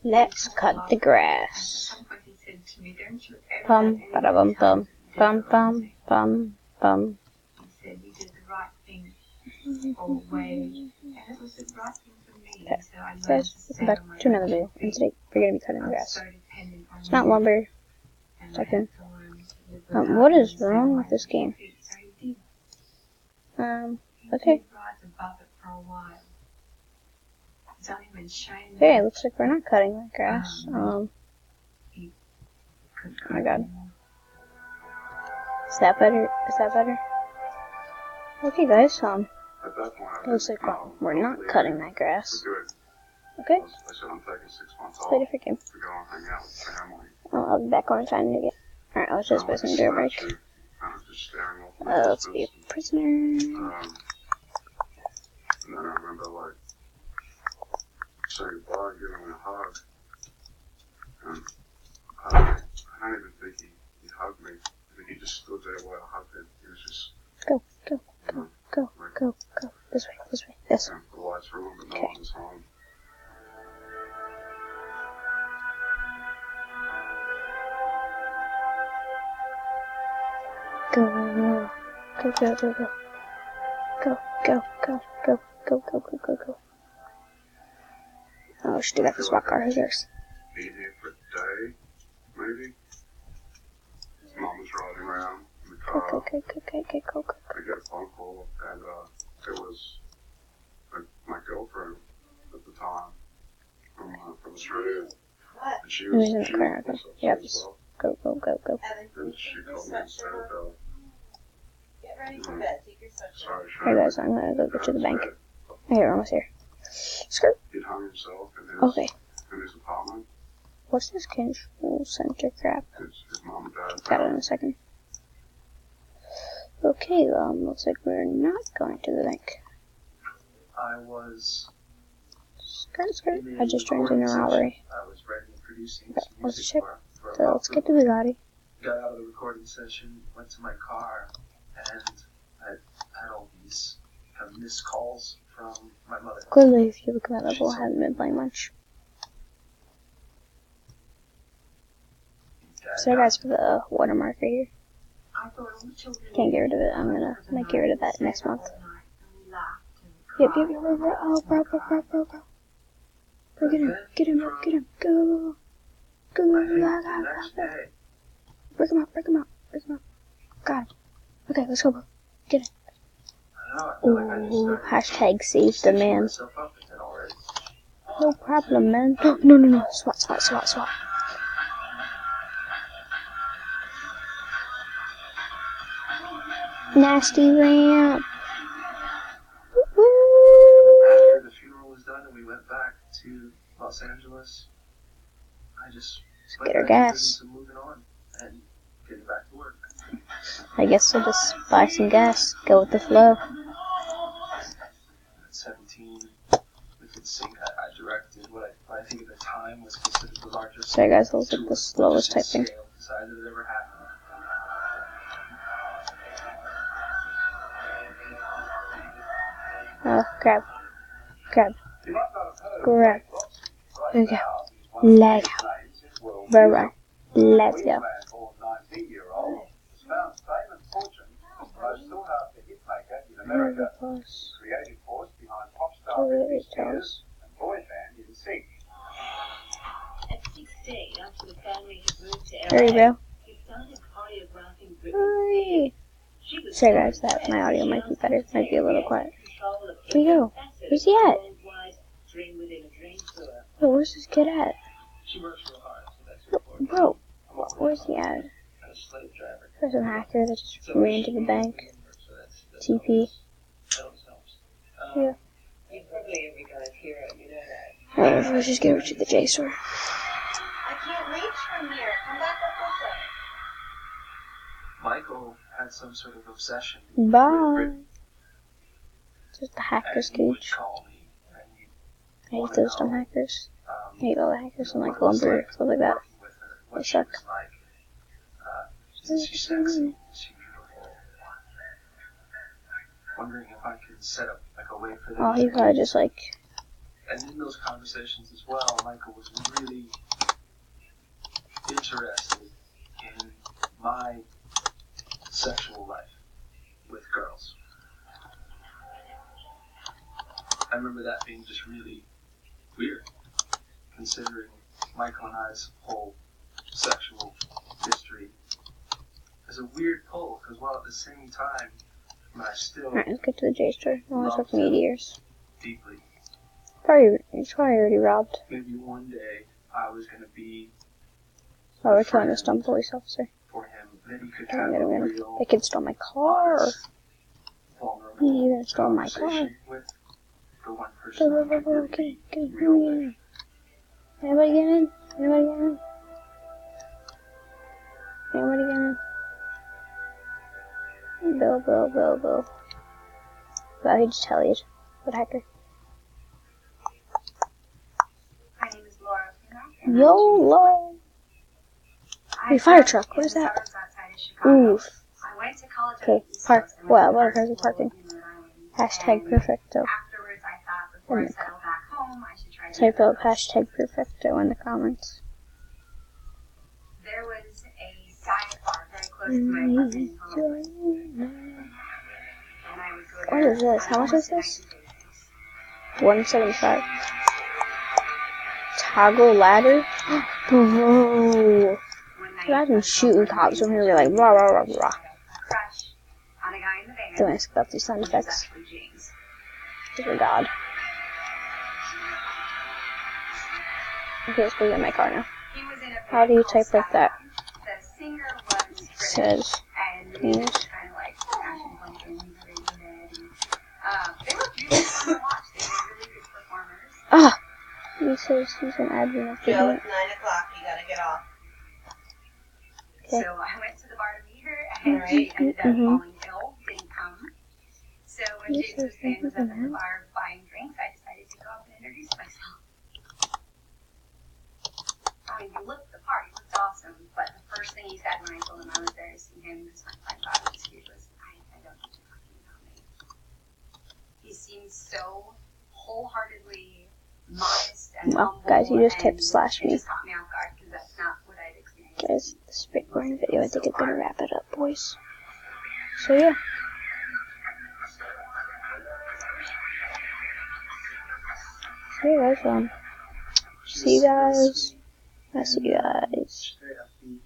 Let's cut the grass. Bum, bada bum bum, bum bum bum bum. Okay, guys, welcome back to another video, and today we're going to be cutting the grass. It's not lumber. Second. What is wrong with this game? Okay. Okay, looks like we're not cutting the grass. Oh my god. Is that better? Is that better? Okay, guys, looks like we're not cutting that grass. Okay? Play a different game. I'll be back on time to get. Alright, let's just play some dirt break. Let's be a prisoner. And then I remember, like, saying goodbye, giving him a hug. And I don't even think he hugged me. I think he just stood there while I hugged him. He was just... Go. This way. Yes. Yeah, the lights were on, but no one was home. Go. Oh, should do that this rock car. Who's yours? Be here for a day, maybe. His mum was riding around in the car. Go. I got a phone call, and it was my girlfriend at the time from Australia. And she was in the car. Okay. Yeah, just go. And she called me and said, get ready for bed. Take your sweatshirt. sorry, Hey guys, I'm gonna go get to the bank. Okay, we're almost here. Skirt. He'd hung himself in his apartment. What's this control center crap? His mom and dad. Got it in a second. Okay, looks like we're not going to the bank. I was. Skirt. I just joined in a robbery. I was writing and producing Okay, some let's music check. for So let's get the Bugatti. Got out of the recording session, went to my car, and I had all these kind of missed calls from my mother. Clearly, if you look at that level, I haven't been playing much. So guys, for the watermark right here. Can't get rid of it. I might get rid of that next month. Yep. Oh, bro. Bro, get him, go. Break him out. Got him. Okay, let's go, bro. Get it. Ooh, hashtag save the man. No problem, man. No. SWAT. Nasty ramp. After the funeral was done and we went back to Los Angeles, I just Get our gas. moving on and getting back to work. I guess we'll just buy some gas. Go with the flow. At 17, we could sing. I directed what I think at the time was considered the largest. Sorry guys, that was like the slowest typing. Decided it ever happened. Grab. There we go. Let's go. Hurry, bro. Hurry. Sorry guys, that my audio might be better. Might be a little quiet. Where'd he go? Where's he at? Bro, where's this kid at? Bro, where's he at? There's some hacker that just ran to the bank. TP. Yeah. Alright, let's just get over to the J store. I can't reach from here. Come back up this way. Michael had some sort of obsession. Bye. Just the hacker's cage. I hate those dumb hackers. I hate all the hackers on like lumber, stuff like that. They suck. Wondering if I could set up like a way for them. Oh, he probably just like And in those conversations as well, Michael was really interested in my sexual life with girls. I remember that being just really weird, considering Michael and I's whole sexual history. There's a weird pull, because while at the same time, I still Alright, let's get to the J store. No one's with meteors. deeply. It's probably already robbed. Maybe one day I was going to be Oh, we're killing this dumb police officer. for him, that he could Get have him, get a him, get him. real, They could stole my car. honest, vulnerable He even stole my car. conversation with the one Go, person go, who go, could go, really get be in, real get with. in. Anybody get in? Anybody get in? Anybody get in? Bill. Wow, he just tallied. What hacker? My name is Laura. YOLO! Hey, fire truck, what is that? Oof. I went to college Okay, park. Wow, what are parking? Hashtag perfecto. Afterwards, I thought before I settle back home, I should try to Type out hashtag perfecto in the comments. There was a dive bar very close to my apartment in Honolulu. And I would go there. What is this? How much is this? $175. Toggle ladder? Bro. Imagine shooting cops when we were like, blah, blah, blah, blah. Don't ask about these sound effects. Dear God. Okay, let's go get my car now. How do you type like that? It says, penis. Ah! He says he's an admin of the Joe, game. it's 9 o'clock. You gotta get off. Okay. So I went to the bar to meet her, and she ended up falling ill, didn't come. So when James was saying was up at the bar buying drinks, I decided to go up and introduce myself. I mean, you looked the part, you looked awesome, but the first thing he said when I told him I was there to see him, because my thought was he was, I don't think you're talking about me. He seems so wholeheartedly modest and humble. Well, guys, you just typed slash It me. just caught me off guard because that's not what I'd experienced. Guys, this Bitcoin video, I think it's gonna wrap it up, boys. So, yeah. So, yeah, guys, see you guys. I see you guys. Straight up beat.